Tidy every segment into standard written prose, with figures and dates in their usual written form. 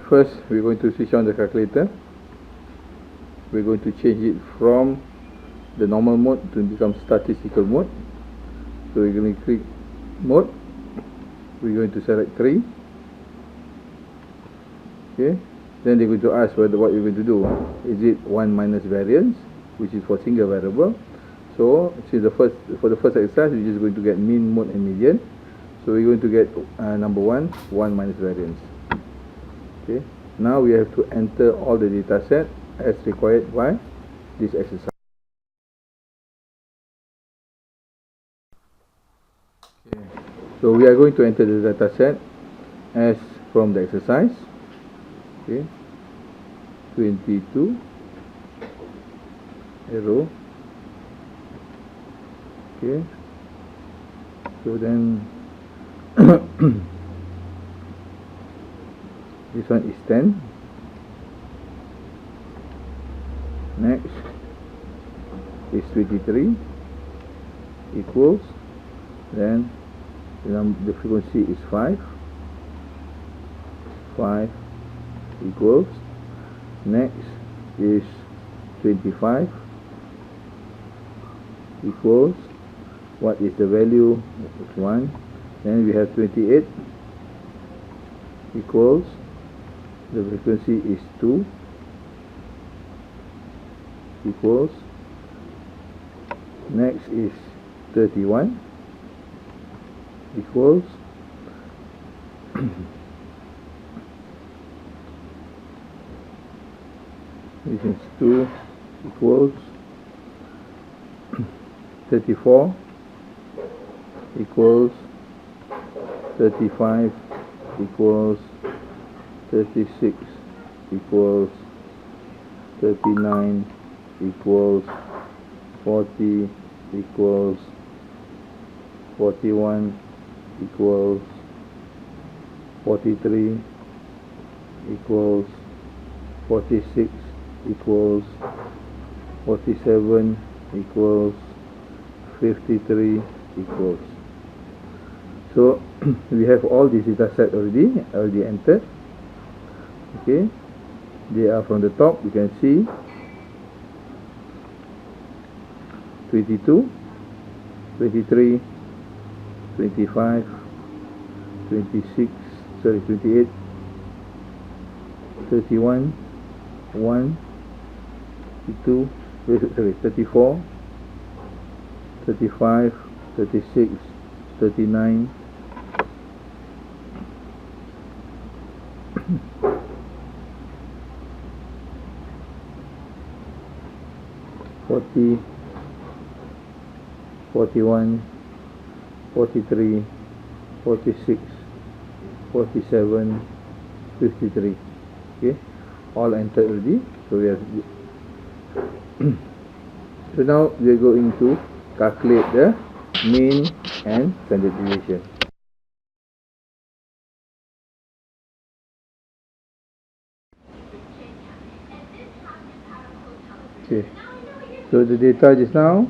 First, we're going to switch on the calculator. We're going to change it from the normal mode to become statistical mode. So we're going to click mode. We're going to select 3. Okay. Then they're going to ask what you're going to do. Is it 1 minus variance, which is for single variable. So since for the first exercise, we're just going to get mean, mode, and median. So we're going to get number 1 minus variance. Okay. Now we have to enter all the data set as required by this exercise. Okay. So we are going to enter the data set as from the exercise. Okay. 22 arrow. Okay. So then this one is 10. Next is 23 equals, then the frequency is 5 equals, next is 25 equals, what is the value? It's 1. Then we have 28 equals, the frequency is 2 equals, next is 31 equals, this is 2 equals, 34 equals, 35 equals, 36 equals, 39 equals, 40 equals, 41 equals, 43 equals, 46 equals, 47 equals, 53 equals. So we have all these data set already entered. Okay, they are from the top. You can see 22, 23, 25, 26, 28, 31, 1, 2, 34, 35, 36, 39, 40, 41, 43, 46, 47, 53. Okay, all entered already. So we have so now we are going to calculate the mean and standard deviation. Okay, so the data just now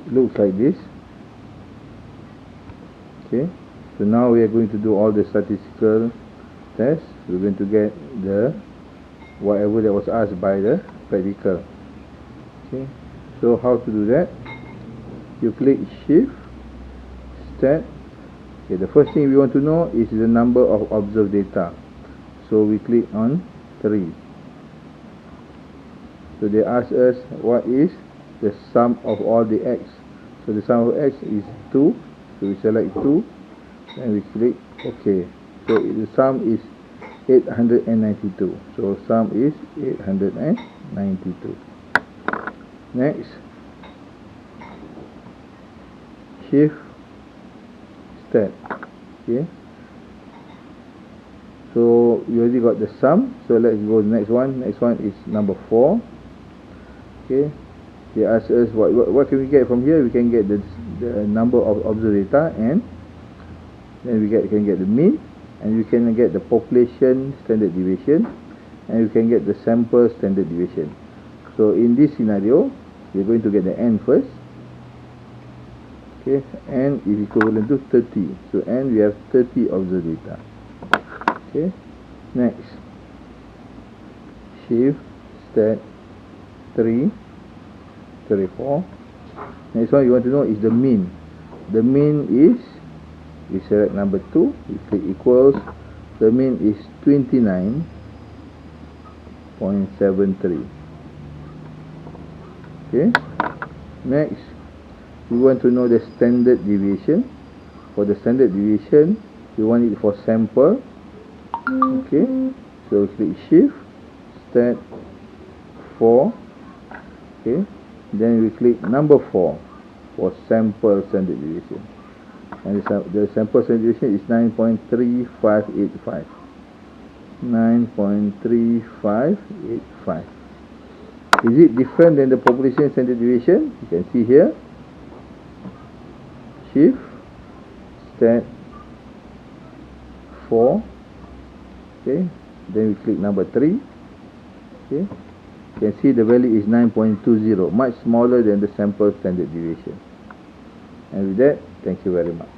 looks like this. Okay, so now we are going to do all the statistical tests. We're going to get the whatever that was asked by the practical. Okay, so how to do that? You click shift stat. Okay, the first thing we want to know is the number of observed data. So we click on 3. So they ask us what is the sum of all the x. So the sum of x is 2. So we select 2 and we click OK. So the sum is 892. So sum is 892. Next, shift stat. Okay, so we already got the sum, so let's go to the next one. Next one is number 4. Okay, they ask us what can we get from here. We can get the number of observed data, and then we can get the mean, and we can get the population standard deviation, and we can get the sample standard deviation. So in this scenario, we're going to get the n first. Okay, n is equivalent to 30. So n, we have 30 observed data. Okay, Next, shift stat 3 34. Next one you want to know is the mean. The mean is, we select number 2, we click equals, the mean is 29.73. okay. Next, we want to know the standard deviation. For the standard deviation, we want it for sample. Okay, so we click shift stat 4. okay, then we click number 4 for sample standard deviation, and the sample standard deviation is 9.3585. 9.3585. Is it different than the population standard deviation? You can see here, shift stat 4. okay, then we click number 3. okay, you can see the value is 9.20, much smaller than the sample standard deviation. And with that, thank you very much.